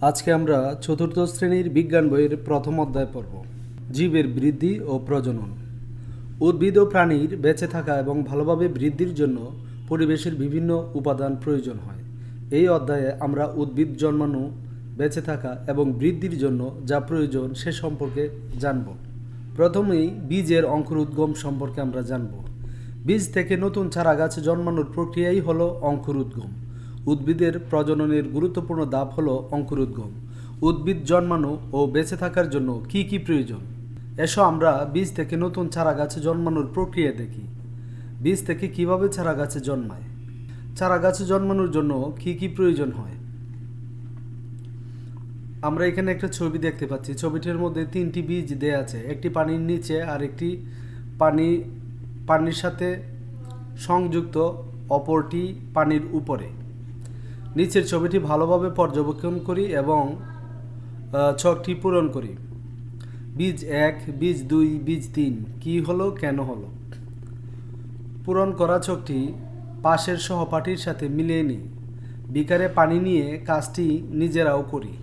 আজকে আমরা চতুর্থ শ্রেণীর বিজ্ঞান বইয়ের প্রথম অধ্যায় পড়ব। জীবের বৃদ্ধি ও প্রজনন। উদ্ভিদ ও প্রাণীর বেঁচে থাকা এবং ভালোভাবে বৃদ্ধির জন্য পরিবেশের বিভিন্ন উপাদান প্রয়োজন হয়। এই অধ্যায়ে আমরা উদ্ভিদ জন্মানো, বেঁচে থাকা এবং বৃদ্ধির জন্য যা প্রয়োজন সে সম্পর্কে জানব। প্রথমেই বীজের অঙ্কুরোদ্গম সম্পর্কে আমরা জানব। বীজ থেকে নতুন চারাগাছ জন্মানোর প্রক্রিয়াই হলো অঙ্কুরোদ্গম। উদ্ভিদের প্রজননের গুরুত্বপূর্ণ ধাপ হলো অঙ্কুরোদ্গম। উদ্ভিদ জন্মানো ও বেঁচে থাকার জন্য কি কি প্রয়োজন? এসো আমরা বীজ থেকে নতুন চারাগাছ জন্মানোর প্রক্রিয়া দেখি। বীজ থেকে কিভাবে চারাগাছ জন্মায়? চারাগাছ জন্মানোর জন্য কি কি প্রয়োজন হয়? আমরা এখানে একটা ছবি দেখতে পাচ্ছি। ছবিটির মধ্যে তিনটি বীজ দেয়া আছে, একটি পানির নিচে আর একটি পানির সাথে সংযুক্ত, অপরটি পানির উপরে। নিচের ছবিটি ভালোভাবে পর্যবেক্ষণ করি এবং ছকটি পূরণ করি। বীজ 1, বীজ 2, বীজ 3 কি হলো, কেন হলো? পূরণ করা ছকটি পাশের সহপাঠীর সাথে মিলিয়ে নিই। বিকারে পানি নিয়ে কাজটি নিজেরাও করি।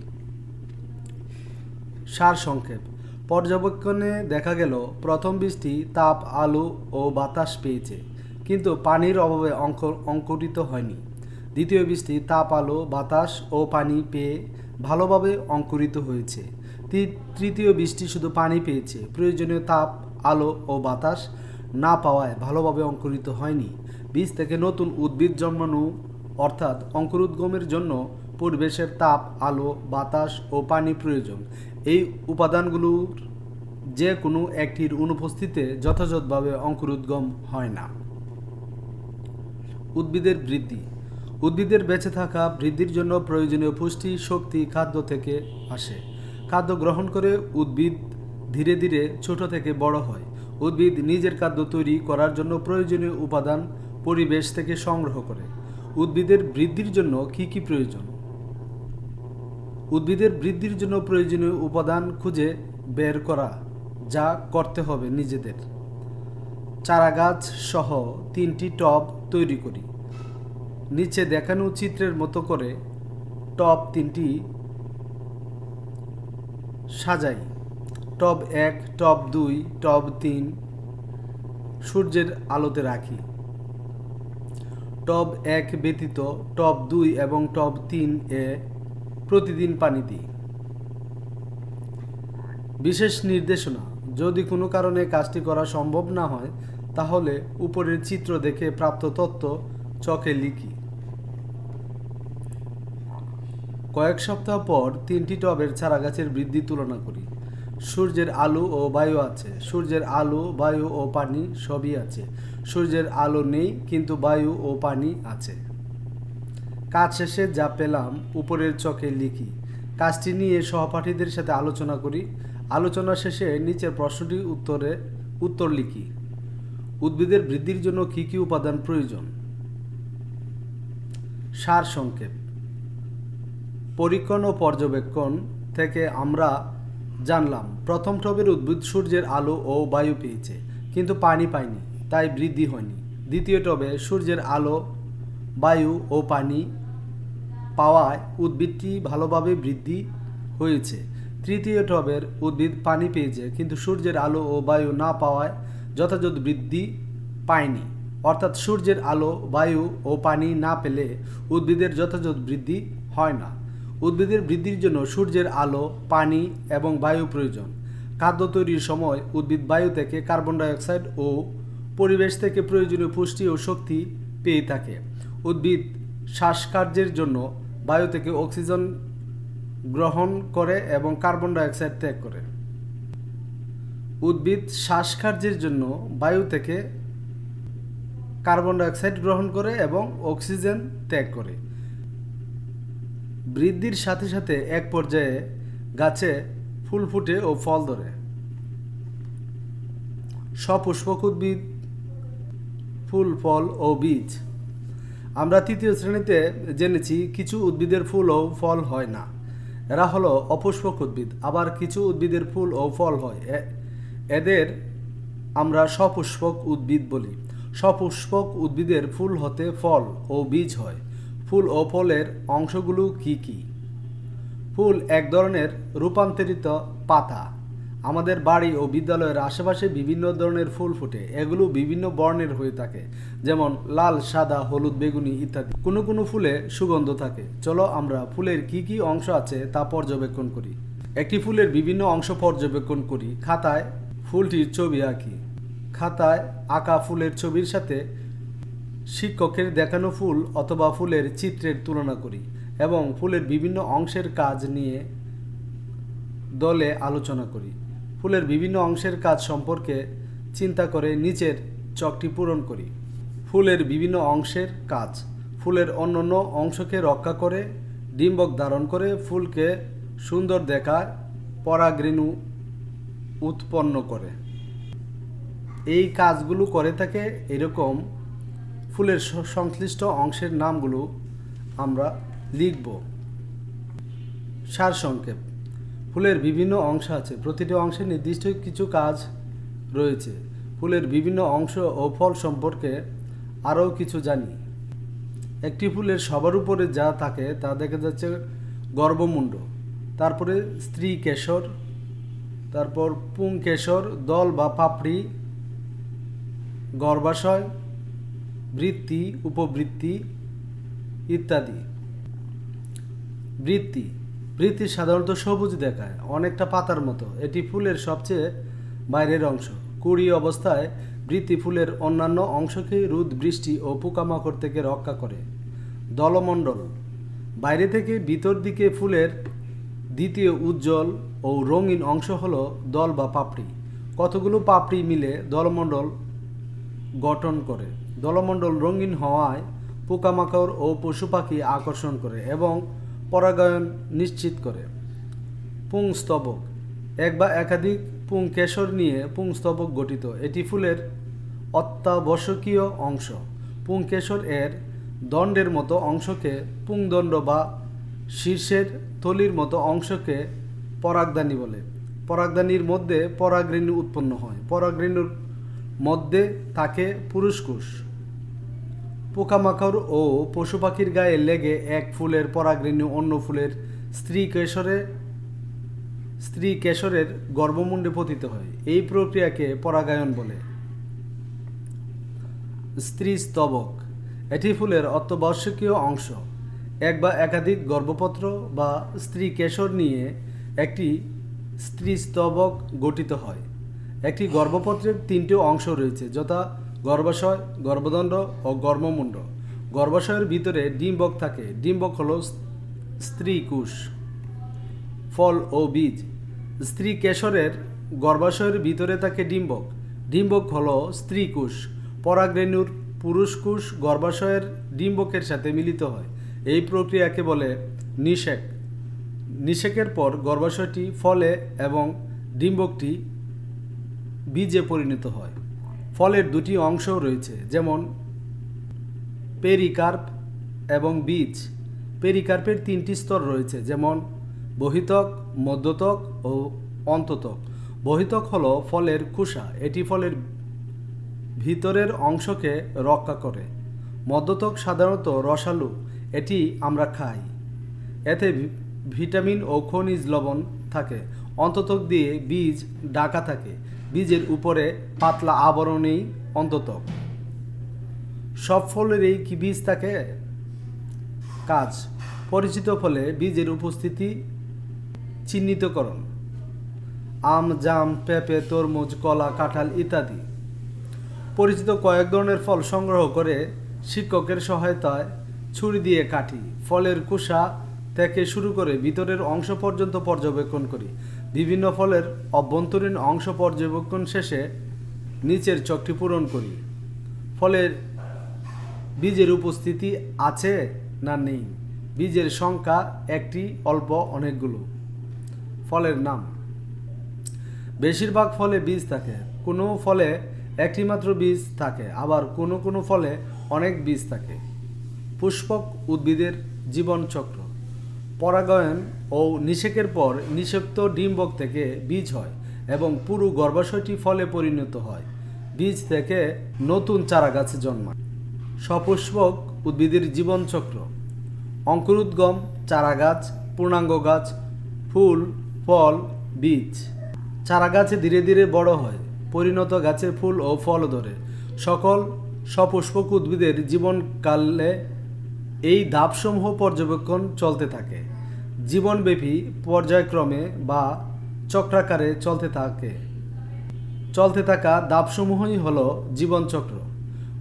সার সংক্ষেপ। পর্যবেক্ষণে দেখা গেল প্রথম বীজটি তাপ, আলো ও বাতাস পেয়েছে, কিন্তু পানির অভাবে অঙ্কুরিত হয়নি। দ্বিতীয় বীজটি তাপ, আলো, বাতাস ও পানি পেয়ে ভালোভাবে অঙ্কুরিত হয়েছে। তৃতীয় বীজটি শুধু পানি পেয়েছে, প্রয়োজনীয় তাপ, আলো ও বাতাস না পাওয়ায় ভালোভাবে অঙ্কুরিত হয়নি। বীজ থেকে নতুন উদ্ভিদ জন্মানো অর্থাৎ অঙ্কুরোদ্গমের জন্য পরিবেশের তাপ, আলো, বাতাস ও পানি প্রয়োজন। এই উপাদানগুলোর যে কোনো একটির অনুপস্থিতিতে যথাযথভাবে অঙ্কুরোদ্গম হয় না। উদ্ভিদের বৃদ্ধি। উদ্ভিদের বেঁচে থাকা, বৃদ্ধির জন্য প্রয়োজনীয় পুষ্টি, শক্তি খাদ্য থেকে আসে। খাদ্য গ্রহণ করে উদ্ভিদ ধীরে ধীরে ছোট থেকে বড় হয়। উদ্ভিদ নিজের খাদ্য তৈরি করার জন্য প্রয়োজনীয় উপাদান পরিবেশ থেকে সংগ্রহ করে। উদ্ভিদের বৃদ্ধির জন্য কি কি প্রয়োজন? উদ্ভিদের বৃদ্ধির জন্য প্রয়োজনীয় উপাদান খুঁজে বের করা, যা করতে হবে নিজেদের। চারাগাছ সহ 3টি টব তৈরি করি। নিচে দেখানো চিত্রের মতো করে টব 3টি সাজাই। টব 1, টব 2, টব 3 সূর্যের আলোতে রাখি। টব 1 ব্যতীত টব 2 এবং টব 3 এ প্রতিদিন পানি দিই। বিশেষ নির্দেশনা। যদি কোনো কারণে কাজটি করা সম্ভব না হয়, তাহলে উপরের চিত্র দেখে প্রাপ্ত তথ্য চকে লিখি। কয়েক সপ্তাহ পর 3টি টবের চারাগাছের বৃদ্ধি তুলনা করি। সূর্যের আলো ও বায়ু আছে। সূর্যের আলো, বায়ু ও পানি সবই আছে। সূর্যের আলো নেই, কিন্তু বায়ু ও পানি আছে। কাজ শেষে যা পেলাম উপরের চকে লিখি। কাজটি নিয়ে সহপাঠীদের সাথে আলোচনা করি। আলোচনা শেষে নিচের প্রশ্নটি উত্তর লিখি। উদ্ভিদের বৃদ্ধির জন্য কী কী উপাদান প্রয়োজন? সার সংক্ষেপ। পরীক্ষণ ও পর্যবেক্ষণ থেকে আমরা জানলাম প্রথম টবের উদ্ভিদ সূর্যের আলো ও বায়ু পেয়েছে, কিন্তু পানি পায়নি, তাই বৃদ্ধি হয়নি। দ্বিতীয় টবে সূর্যের আলো, বায়ু ও পানি পাওয়ায় উদ্ভিদটি ভালোভাবে বৃদ্ধি হয়েছে। তৃতীয় টবের উদ্ভিদ পানি পেয়েছে, কিন্তু সূর্যের আলো ও বায়ু না পাওয়ায় যথাযথ বৃদ্ধি পায়নি। অর্থাৎ সূর্যের আলো, বায়ু ও পানি না পেলে উদ্ভিদের যথাযথ বৃদ্ধি হয় না। উদ্ভিদের বৃদ্ধির জন্য সূর্যের আলো, পানি এবং বায়ু প্রয়োজন। খাদ্য তৈরির সময় উদ্ভিদ বায়ু থেকে কার্বন ডাইঅক্সাইড ও পরিবেশ থেকে প্রয়োজনীয় পুষ্টি ও শক্তি পেয়ে থাকে। উদ্ভিদ শ্বাসকার্যের জন্য বায়ু থেকে অক্সিজেন গ্রহণ করে এবং কার্বন ডাইঅক্সাইড ত্যাগ করে। উদ্ভিদ শ্বাসকার্যের জন্য বায়ু থেকে কার্বন ডাইঅক্সাইড গ্রহণ করে এবং অক্সিজেন ত্যাগ করে। বৃদ্ধির সাথে সাথে এক পর্যায়ে গাছে ফুল ফুটে ও ফল ধরে। সপুষ্পক উদ্ভিদ, ফুল, ফল ও বীজ। আমরা তৃতীয় শ্রেণীতে জেনেছি কিছু উদ্ভিদের ফুল ও ফল হয় না, এরা হলো অপুষ্পক উদ্ভিদ। আবার কিছু উদ্ভিদের ফুল ও ফল হয়, এদের আমরা সপুষ্পক উদ্ভিদ বলি। সপুষ্পক উদ্ভিদের ফুল হতে ফল ও বীজ হয়। ফুল ও ফলের অংশগুলো কি কি? ফুল এক ধরনের রূপান্তরিত পাতা। আমাদের বাড়ি ও বিদ্যালয়ের আশেপাশে বিভিন্ন ধরনের ফুল ফোটে। এগুলো বিভিন্ন বর্ণের হয়ে থাকে, যেমন লাল, সাদা, হলুদ, বেগুনি ইত্যাদি। কোনো কোনো ফুলে সুগন্ধ থাকে। চলো আমরা ফুলের কি কি অংশ আছে তা পর্যবেক্ষণ করি। একটি ফুলের বিভিন্ন অংশ পর্যবেক্ষণ করি। খাতায় ফুলটির ছবি আঁকি। খাতায় আঁকা ফুলের ছবির সাথে শিক্ষকের দেখানো ফুল অথবা ফুলের চিত্রের তুলনা করি এবং ফুলের বিভিন্ন অংশের কাজ নিয়ে দলে আলোচনা করি। ফুলের বিভিন্ন অংশের কাজ সম্পর্কে চিন্তা করে নিচের চকটি পূরণ করি। ফুলের বিভিন্ন অংশের কাজ: ফুলের অন্যান্য অংশকে রক্ষা করে, ডিম্বক ধারণ করে, ফুলকে সুন্দর দেখায়, পরাগরেণু উৎপন্ন করে। এই কাজগুলো করে থাকে এরকম ফুলের সংশ্লিষ্ট অংশের নামগুলো আমরা লিখব। সারসংক্ষেপ: ফুলের বিভিন্ন অংশ আছে, প্রতিটি অংশে নির্দিষ্ট কিছু কাজ রয়েছে। ফুলের বিভিন্ন অংশ ও ফল সম্পর্কে আরও কিছু জানি। একটি ফুলের সবার উপরে যা থাকে তা দেখা যাচ্ছে গর্ভমুণ্ড, তারপরে স্ত্রী কেশর, তারপর পুংকেশর, দল বা পাপড়ি, গর্ভাশয়, বৃত্তি, উপবৃত্তি ইত্যাদি। বৃত্তি সাধারণত সবুজ দেখায়, অনেকটা পাতার মতো। এটি ফুলের সবচেয়ে বাইরের অংশ। কুঁড়ি অবস্থায় বৃত্তি ফুলের অন্যান্য অংশকে রোদ, বৃষ্টি ও পোকামাকড় থেকে রক্ষা করে। দলমণ্ডল: বাইরে থেকে ভিতর দিকে ফুলের দ্বিতীয় উজ্জ্বল ও রঙিন অংশ হলো দল বা পাপড়ি। কতগুলো পাপড়ি মিলে দলমণ্ডল গঠন করে। দলমণ্ডল রঙিন হওয়ায় পোকামাকড় ও পশু পাখি আকর্ষণ করে এবং পরাগায়ন নিশ্চিত করে। পুংস্তবক: এক বা একাধিক পুংকেশর নিয়ে পুংস্তবক গঠিত। এটি ফুলের অত্যাবশ্যকীয় অংশ। পুংকেশর এর দণ্ডের মতো অংশকে পুংদণ্ড বা শীর্ষের থলির মতো অংশকে পরাগধানী বলে। পরাগধানীর মধ্যে পরাগরেণু উৎপন্ন হয়। পরাগরেণুর মধ্যে থাকে পুরুষকোষ। পোকামাকড় ও পশু পাখির গায়ে লেগে এক ফুলের পরাগরেণু অন্য ফুলের স্ত্রী কেশরের গর্ভমুণ্ডে পতিত হয়। এই প্রক্রিয়াকে পরাগায়ন বলে। স্ত্রীস্তবক: এটি ফুলের অত্যাবশ্যকীয় অংশ। এক বা একাধিক গর্ভপত্র বা স্ত্রী কেশর নিয়ে একটি স্ত্রীস্তবক গঠিত হয়। একটি গর্ভপত্রের তিনটি অংশ রয়েছে, যথা গর্ভাশয়, গর্ভদণ্ড ও গর্ভমুণ্ড। গর্ভাশয়ের ভিতরে ডিম্বক থাকে। ডিম্বক হল স্ত্রীকোষ। ফল ও বীজ: স্ত্রী কেশরের গর্ভাশয়ের ভিতরে থাকে ডিম্বক। ডিম্বক হল স্ত্রীকোষ। পরাগরেণুর পুরুষকোষ গর্ভাশয়ের ডিম্বকের সাথে মিলিত হয়। এই প্রক্রিয়াকে বলে নিষেক। নিষেকের পর গর্ভাশয়টি ফলে এবং ডিম্বকটি বীজে পরিণত হয়। ফলের দুটি অংশ রয়েছে, যেমন পেরিকার্প এবং বীজ। পেরিকার্পের তিনটি স্তর রয়েছে, যেমন বহিতক, মধ্যতক ও অন্ততক। বহিতক হলো ফলের খোসা, এটি ফলের ভিতরের অংশকে রক্ষা করে। মধ্যতক সাধারণত রসালো, এটি আমরা খাই। এতে ভিটামিন ও খনিজ লবণ থাকে। অন্ততক দিয়ে বীজ ঢাকা থাকে। বীজের উপরে পাতলা আবরণেই অন্ততক। সব ফলেরই কি বীজ থাকে? কাজ: পরিচিত ফলে বীজের উপস্থিতি চিহ্নিতকরণ। আম, জাম, পেঁপে, তরমুজ, কলা, কাঁঠাল ইত্যাদি। পরিচিত কয়েক ধরনের ফল সংগ্রহ করে শিক্ষকের সহায়তায় ছুরি দিয়ে কাটি। ফলের খোসা থেকে শুরু করে ভিতরের অংশ পর্যন্ত পর্যবেক্ষণ করি। বিভিন্ন ফলের অভ্যন্তরীণ অংশ পর্যবেক্ষণ শেষে নিচের চকটি পূরণ করি। ফলের বীজের উপস্থিতি আছে না নেই। বীজের সংখ্যা একটি, অল্প, অনেকগুলো। ফলের নাম: বেশিরভাগ ফলে বীজ থাকে। কোনো ফলে একটি মাত্র বীজ থাকে, আবার কোনো কোনো ফলে অনেক বীজ থাকে। পুষ্পক উদ্ভিদের জীবনচক্র: পরাগায়ন ও নিষেকের পর নিষিক্ত ডিম্বক থেকে বীজ হয় এবং পুরো গর্ভাশয়টি ফলে পরিণত হয়। বীজ থেকে নতুন চারাগাছ জন্মায়। সপুষ্পক উদ্ভিদের জীবনচক্র: অঙ্কুরোদ্গম, চারাগাছ, পূর্ণাঙ্গ গাছ, ফুল, ফল, বীজ। চারা গাছে ধীরে ধীরে বড় হয়, পরিণত গাছে ফুল ও ফল ধরে। সকল সপুষ্পক উদ্ভিদের জীবনকালে এই ধাপসমূহ পর্যবেক্ষণ চলতে থাকে। জীবনব্যাপী পর্যায়ক্রমে বা চক্রাকারে চলতে থাকা ধাপসমূহই হল জীবনচক্র।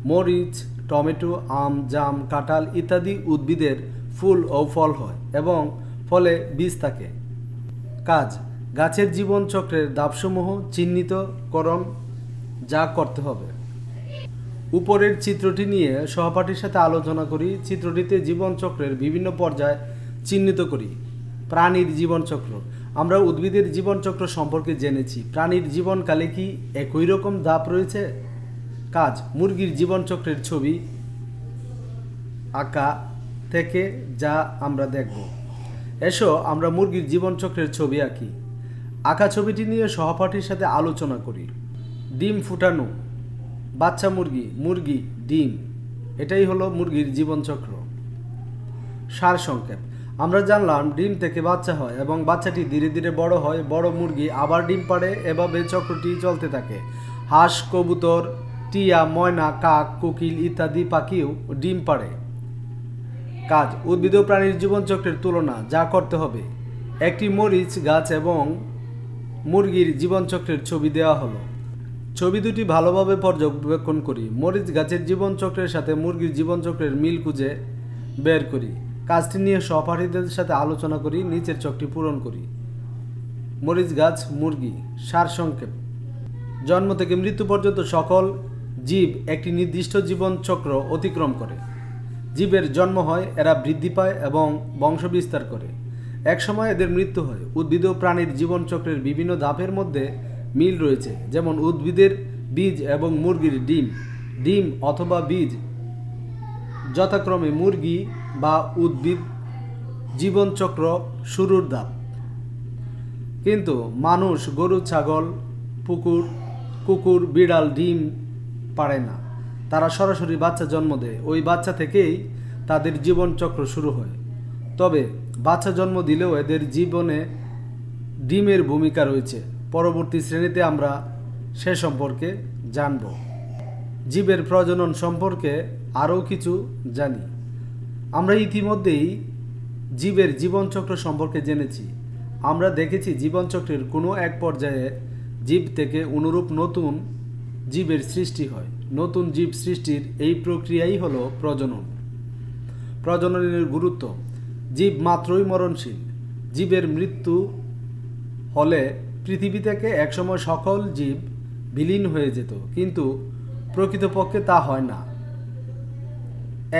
মরিচ, টমেটো, আম, জাম, কাঁঠাল ইত্যাদি উদ্ভিদের ফুল ও ফল হয় এবং ফলে বীজ থাকে। কাজ: গাছের জীবনচক্রের ধাপসমূহ চিহ্নিতকরণ যা করতে হবে। উপরের চিত্রটি নিয়ে সহপাঠীর সাথে আলোচনা করি। চিত্রটিতে জীবনচক্রের বিভিন্ন পর্যায় চিহ্নিত করি। প্রাণীর জীবনচক্র। আমরা উদ্ভিদের জীবনচক্র সম্পর্কে জেনেছি। প্রাণীর জীবনকালে কি একই রকম ধাপ রয়েছে? কাজ: মুরগির জীবনচক্রের ছবি আঁকা থেকে যা আমরা দেখব। এসো আমরা মুরগির জীবনচক্রের ছবি আঁকি। আঁকা ছবিটি নিয়ে সহপাঠীর সাথে আলোচনা করি। ডিম ফুটানো, বাচ্চা মুরগি, মুরগি, ডিম, এটাই হলো মুরগির জীবনচক্র। সারসংক্ষেপ: আমরা জানলাম ডিম থেকে বাচ্চা হয় এবং বাচ্চাটি ধীরে ধীরে বড় হয়, বড় মুরগি আবার ডিম পাড়ে, এভাবে চক্রটি চলতে থাকে। হাঁস, কবুতর, টিয়া, ময়না, কাক, কোকিল ইত্যাদি পাখিও ডিম পাড়ে। কাজ: উদ্ভিদ ও প্রাণীর জীবনচক্রের তুলনা যা করতে হবে। একটি মরিচ গাছ এবং মুরগির জীবনচক্রের ছবি দেওয়া হলো। ছবি দুটি ভালোভাবে পর্যবেক্ষণ করি। মরিচ গাছের জীবনচক্রের সাথে মুরগির জীবনচক্রের মিল খুঁজে বের করি। কাজটি নিয়ে সহপাঠীদের সাথে আলোচনা করি। নিচের ছকটি পূরণ করি। মরিচ গাছ, মুরগি। সারসংক্ষেপ: জন্ম থেকে মৃত্যু পর্যন্ত সকল জীব একটি নির্দিষ্ট জীবনচক্র অতিক্রম করে। জীবের জন্ম হয়, এরা বৃদ্ধি পায় এবং বংশ বিস্তার করে। একসময় এদের মৃত্যু হয়। উদ্ভিদ ও প্রাণীর জীবনচক্রের বিভিন্ন ধাপের মধ্যে মিল রয়েছে, যেমন উদ্ভিদের বীজ এবং মুরগির ডিম। ডিম অথবা বীজ যথাক্রমে মুরগি বা উদ্ভিদ জীবনচক্র শুরুর ধাপ। কিন্তু মানুষ, গরু, ছাগল, কুকুর, বিড়াল ডিম পাড়ে না। তারা সরাসরি বাচ্চা জন্ম দেয়। ওই বাচ্চা থেকেই তাদের জীবনচক্র শুরু হয়। তবে বাচ্চা জন্ম দিলেও এদের জীবনে ডিমের ভূমিকা রয়েছে। পরবর্তী শ্রেণীতে আমরা সে সম্পর্কে জানব। জীবের প্রজনন সম্পর্কে আরও কিছু জানি। আমরা ইতিমধ্যেই জীবের জীবনচক্র সম্পর্কে জেনেছি। আমরা দেখেছি জীবনচক্রের কোনো এক পর্যায়ে জীব থেকে অনুরূপ নতুন জীবের সৃষ্টি হয়। নতুন জীব সৃষ্টির এই প্রক্রিয়াই হলো প্রজনন। প্রজননের গুরুত্ব: জীব মাত্রই মরণশীল। জীবের মৃত্যু হলে পৃথিবী থেকে একসময় সকল জীব বিলীন হয়ে যেত, কিন্তু প্রকৃতপক্ষে তা হয় না।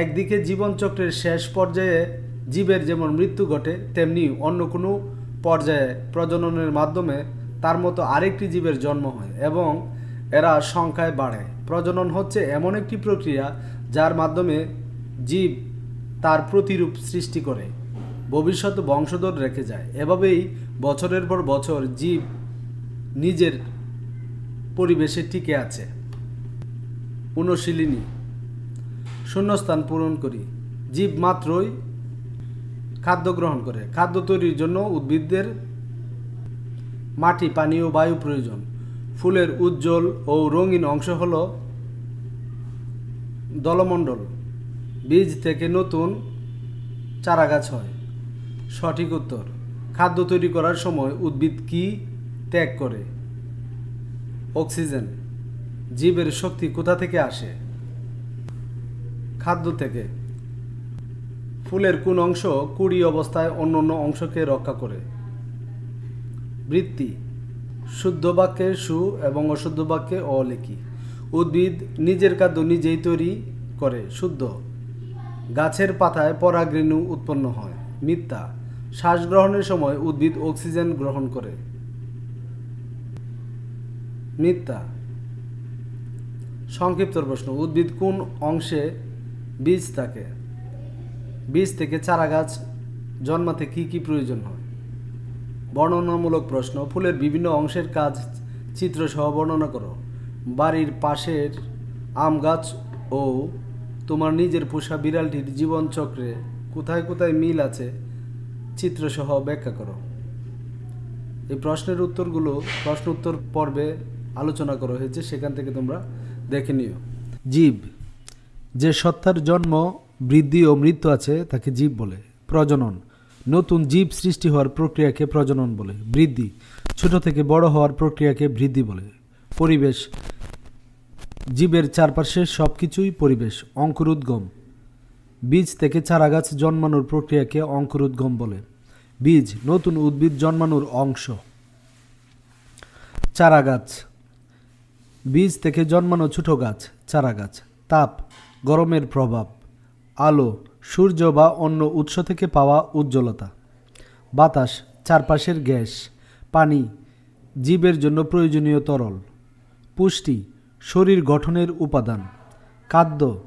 একদিকে জীবনচক্রের শেষ পর্যায়ে জীবের যেমন মৃত্যু ঘটে, তেমনি অন্য কোনো পর্যায়ে প্রজননের মাধ্যমে তার মতো আরেকটি জীবের জন্ম হয় এবং এরা সংখ্যায় বাড়ে। প্রজনন হচ্ছে এমন একটি প্রক্রিয়া যার মাধ্যমে জীব তার প্রতিরূপ সৃষ্টি করে ভবিষ্যৎ বংশধর রেখে যায়। এভাবেই বছরের পর বছর জীব নিজের পরিবেশে টিকে আছে। অনুশীলনী: শূন্যস্থান পূরণ করি। জীব মাত্রই খাদ্য গ্রহণ করে। খাদ্য তৈরির জন্য উদ্ভিদের মাটি, পানি ও বায়ু প্রয়োজন। ফুলের উজ্জ্বল ও রঙিন অংশ হল দলমণ্ডল। বীজ থেকে নতুন চারাগাছ হয়। সঠিক উত্তর: খাদ্য তৈরি করার সময় উদ্ভিদ কি ত্যাগ করে? অক্সিজেন। জীবের শক্তি কোথা থেকে আসে? খাদ্য থেকে। ফুলের কোন অংশ কুঁড়ি অবস্থায় অন্য অংশকে রক্ষা করে? বৃত্তি। শুদ্ধ বাক্যে সু এবং অশুদ্ধ বাক্যে অ লিখি। উদ্ভিদ নিজের খাদ্য নিজেই তৈরি করে। শুদ্ধ। গাছের পাতায় পরাগরেণু উৎপন্ন হয়। মিথ্যা। শ্বাস গ্রহণের সময় উদ্ভিদ অক্সিজেন গ্রহণ করে। মিথ্যা। সংক্ষিপ্ত প্রশ্ন: উদ্ভিদ কোন অংশে বীজ থাকে? বীজ থেকে চারা গাছ জন্মাতে কি কি প্রয়োজন হয়? বর্ণনামূলক প্রশ্ন: ফুলের বিভিন্ন অংশের কাজ চিত্রসহ বর্ণনা করো। বাড়ির পাশের আম গাছ ও তোমার নিজের পোষা বিড়ালটির জীবনচক্রে কোথায় কোথায় মিল আছে চিত্রসহ ব্যাখ্যা করো। এই প্রশ্নের উত্তরগুলো প্রশ্ন উত্তর পর্বে আলোচনা করা হয়েছে, সেখান থেকে তোমরা দেখে নিও। জীব, যে সত্তার জন্ম, বৃদ্ধি ও মৃত্যু আছে তাকে জীব বলে। প্রজনন, নতুন জীব সৃষ্টি হওয়ার প্রক্রিয়াকে প্রজনন বলে। বৃদ্ধি, ছোট থেকে বড় হওয়ার প্রক্রিয়াকে বৃদ্ধি বলে। পরিবেশ, জীবের চারপাশের সব কিছুই পরিবেশ। অঙ্কুরোদ্গম, বীজ থেকে চারাগাছ জন্মানোর প্রক্রিয়াকে অঙ্কুরোদ্গম বলে। বীজ, নতুন উদ্ভিদ জন্মানোর অংশ। চারাগাছ, বীজ থেকে জন্মানো ছোট গাছ, চারাগাছ। তাপ, গরমের প্রভাব। আলো, সূর্য বা অন্য উৎস থেকে পাওয়া উজ্জ্বলতা। বাতাস, চারপাশের গ্যাস। পানি, জীবের জন্য প্রয়োজনীয় তরল। পুষ্টি, শরীর গঠনের উপাদান। খাদ্য,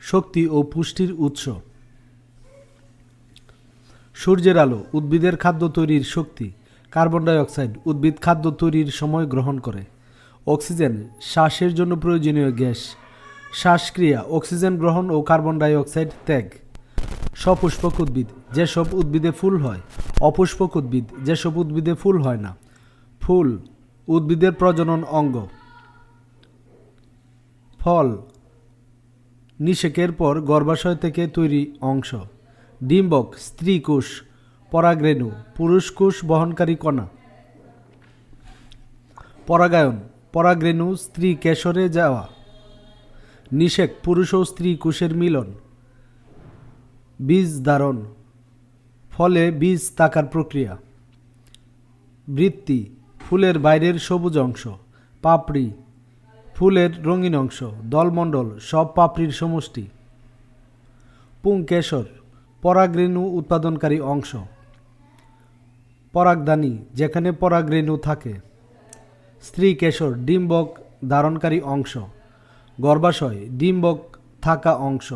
শক্তি ও পুষ্টির উৎস। সূর্যের আলো, উদ্ভিদের খাদ্য তৈরির শক্তি। কার্বন ডাই অক্সাইড, উদ্ভিদ খাদ্য তৈরির সময় গ্রহণ করে। অক্সিজেন, শ্বাসের জন্য প্রয়োজনীয় গ্যাস। শ্বাসক্রিয়া, অক্সিজেন গ্রহণ ও কার্বন ডাই অক্সাইড ত্যাগ। সপুষ্পক উদ্ভিদ, যেসব উদ্ভিদে ফুল হয়। অপুষ্পক উদ্ভিদ, যেসব উদ্ভিদে ফুল হয় না। ফুল, উদ্ভিদের প্রজনন অঙ্গ। ফল, নিষেকের পর গর্ভাশয় থেকে তৈরি অংশ। ডিম্বক, স্ত্রী কোষ। পরাগরেণু, পুরুষ কোষ বহনকারী কণা। পরাগায়ন, পরাগরেণু স্ত্রী কেশরে যাওয়া। নিষেক, পুরুষ ও স্ত্রী কোষের মিলন। বীজ ধারণ, ফলে বীজ থাকার প্রক্রিয়া। বৃত্তি, ফুলের বাইরের সবুজ অংশ। পাপড়ি, ফুলের রঙিন অংশ। দলমণ্ডল, সব পাপড়ির সমষ্টি। পুংকেশর, পরাগরেণু উৎপাদনকারী অংশ। পরাগধানী, যেখানে পরাগরেণু থাকে। স্ত্রী কেশর, ডিম্বক ধারণকারী অংশ। গর্ভাশয়, ডিম্বক থাকা অংশ।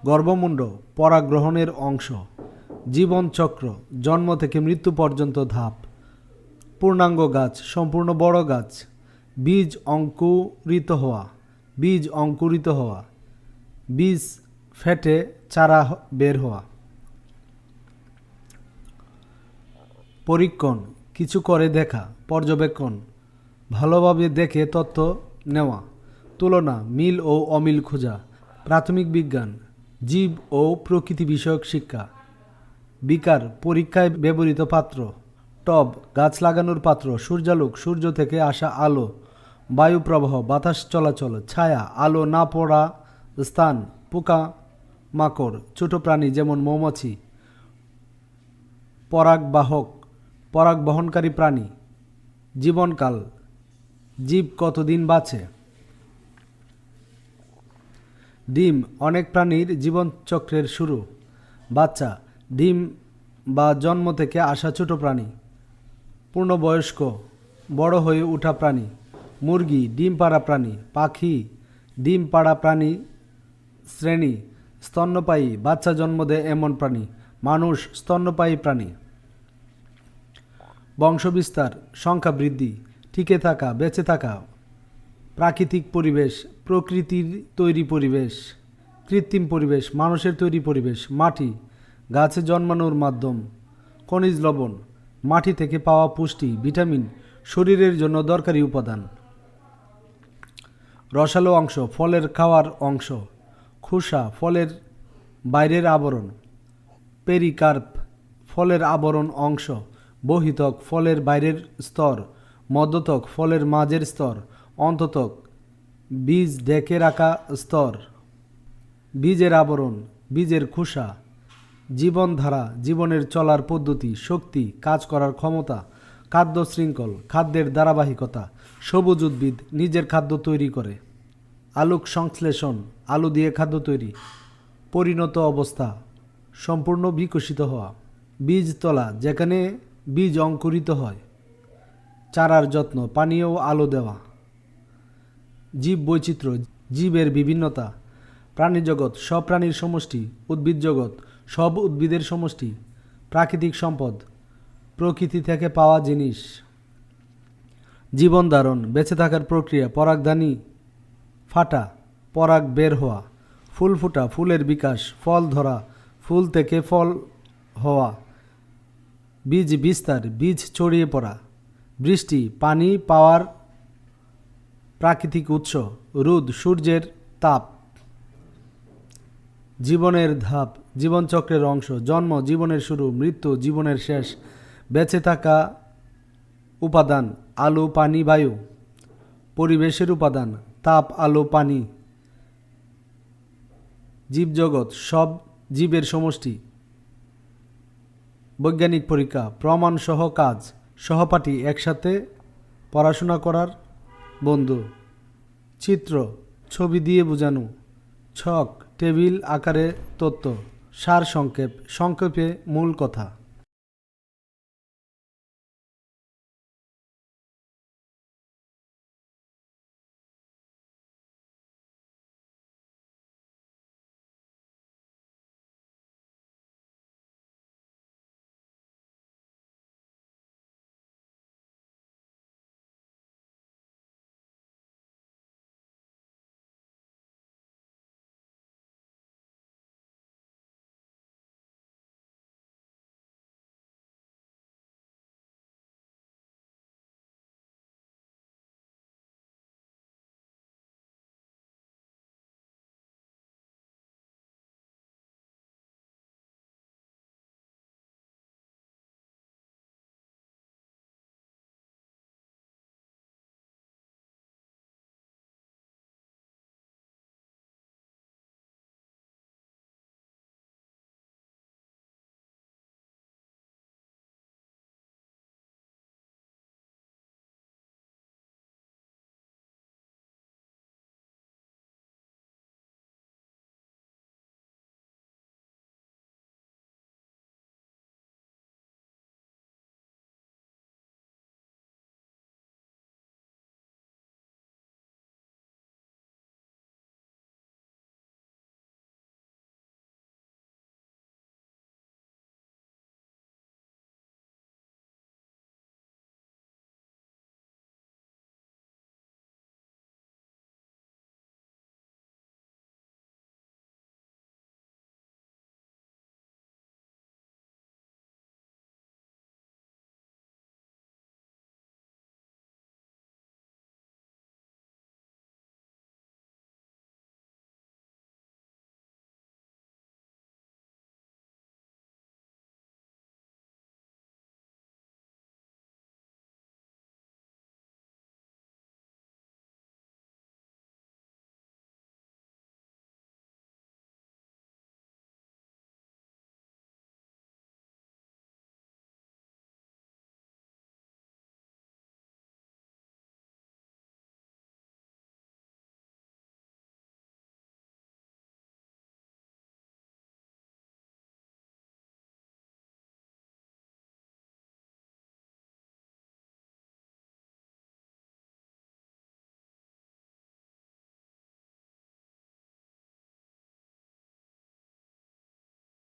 গর্ভমুণ্ড, পরাগগ্রহণের অংশ। জীবনচক্র, জন্ম থেকে মৃত্যু পর্যন্ত ধাপ। পূর্ণাঙ্গ গাছ, সম্পূর্ণ বড় গাছ। বীজ অঙ্কুরিত হওয়া, বীজ অঙ্কুরিত হওয়া। বীজ ফেটে চারা বের হওয়া। পরীক্ষণ, কিছু করে দেখা। পর্যবেক্ষণ, ভালোভাবে দেখে তথ্য নেওয়া। তুলনা, মিল ও অমিল খোঁজা। প্রাথমিক বিজ্ঞান, জীব ও প্রকৃতি বিষয়ক শিক্ষা। বিকার, পরীক্ষায় ব্যবহৃত পাত্র। টব, গাছ লাগানোর পাত্র। সূর্যালোক, সূর্য থেকে আসা আলো। বায়ু প্রবাহ, বাতাস চলাচল। ছায়া, আলো না পড়া স্থান। পোকা মাকড়, ছোট প্রাণী যেমন মৌমাছি। পরাগবাহক, পরাগ বহনকারী প্রাণী। জীবনকাল, জীব কতদিন বাঁচে। ডিম, অনেক প্রাণীর জীবনচক্রের শুরু। বাচ্চা, ডিম বা জন্ম থেকে আসা ছোট প্রাণী। পূর্ণবয়স্ক, বড় হয়ে ওঠা প্রাণী। মুরগি, ডিম পাড়া প্রাণী। পাখি, ডিম পাড়া প্রাণী শ্রেণী। স্তন্যপায়ী, বাচ্চা জন্ম দেয় এমন প্রাণী। মানুষ, স্তন্যপায়ী প্রাণী। বংশবিস্তার, সংখ্যা বৃদ্ধি। টিকে থাকা, বেঁচে থাকা। প্রাকৃতিক পরিবেশ, প্রকৃতির তৈরি পরিবেশ। কৃত্রিম পরিবেশ, মানুষের তৈরি পরিবেশ। মাটি, গাছে জন্মানোর মাধ্যম। খনিজ লবণ, মাটি থেকে পাওয়া পুষ্টি, ভিটামিন, শরীরের জন্য দরকারি উপাদান। রসালো অংশ, ফলের খাওয়ার অংশ। খোসা, ফলের বাইরের আবরণ। পেরিকার্প, ফলের আবরণ অংশ। বহিতক, ফলের বাইরের স্তর। মধ্যতক, ফলের মাঝের স্তর। অন্ততক, বীজ ঢেকে রাখা স্তর। বীজের আবরণ, বীজের খোসা। জীবনধারা, জীবনের চলার পদ্ধতি। শক্তি, কাজ করার ক্ষমতা। খাদ্য শৃঙ্খল, খাদ্যের ধারাবাহিকতা। সবুজ উদ্ভিদ নিজের খাদ্য তৈরি করে। আলোক সংশ্লেষণ, আলো দিয়ে খাদ্য তৈরি। পরিণত অবস্থা, সম্পূর্ণ বিকশিত হওয়া। বীজতলা, যেখানে বীজ অঙ্কুরিত হয়। চারার যত্ন, পানি ও আলো দেওয়া। জীব বৈচিত্র্য, জীবের বিভিন্নতা। প্রাণীজগৎ, সব প্রাণীর সমষ্টি। উদ্ভিদ জগৎ, সব উদ্ভিদের সমষ্টি। প্রাকৃতিক সম্পদ, প্রকৃতি থেকে পাওয়া জিনিস। জীবন ধারণ, বেঁচে থাকার প্রক্রিয়া। পরাগধানী ফাটা, পরাগ বের হওয়া। ফুল ফোটা, ফুলের বিকাশ। ফল ধরা, ফুল থেকে ফল হওয়া। বীজ বিস্তার, বীজ ছড়িয়ে পড়া। বৃষ্টি, পানি পাওয়ার প্রাকৃতিক উৎস। রোদ, সূর্যের তাপ। জীবনের ধাপ, জীবনচক্রের অংশ। জন্ম, জীবনের শুরু। মৃত্যু, জীবনের শেষ। বেঁচে থাকা উপাদান, আলো, পানি, বায়ু। পরিবেশের উপাদান, তাপ, আলো, পানি। জীবজগৎ, সব জীবের সমষ্টি। বৈজ্ঞানিক পরীক্ষা, প্রমাণ সহ কাজ। সহপাঠী, একসাথে পড়াশোনা করার বন্ধু। চিত্র, ছবি দিয়ে বোঝানো। ছক, টেবিল আকারে তথ্য। সার সংক্ষেপ, সংক্ষেপে মূল কথা।